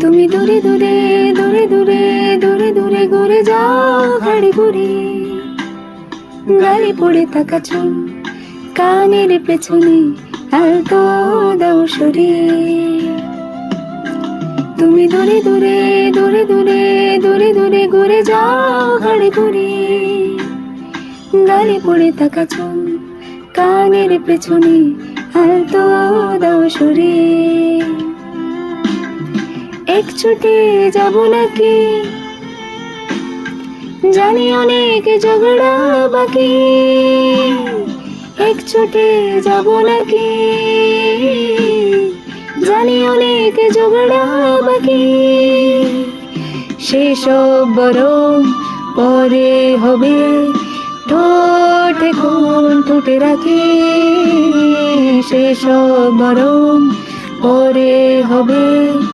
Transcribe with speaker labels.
Speaker 1: তুমি দূরে দূরে দূরে দূরে দূরে দূরে ঘুরে যাও ঘাড়ি ঘুরে, গালে পড়ে থাকা চুল কানের পেছনে আলতো দাও সরে। তুমি দূরে দূরে দূরে দূরে দূরে দূরে ঘুরে যাও ঘাড়ি ঘুরে, গালে পড়ে থাকা চুল কানের পেছনে আলতো দাও সরে। এক ছুটে যাব নাকি জানি অনেক ঝগড়া বাকি, এক ছুটে যাব নাকি জানি অনেক ঝগড়া বাকি, সেসব বরং পরে হবে, ঠোঁট এখন ঠোঁটে রাখি, সেসব বরং পরে হবে।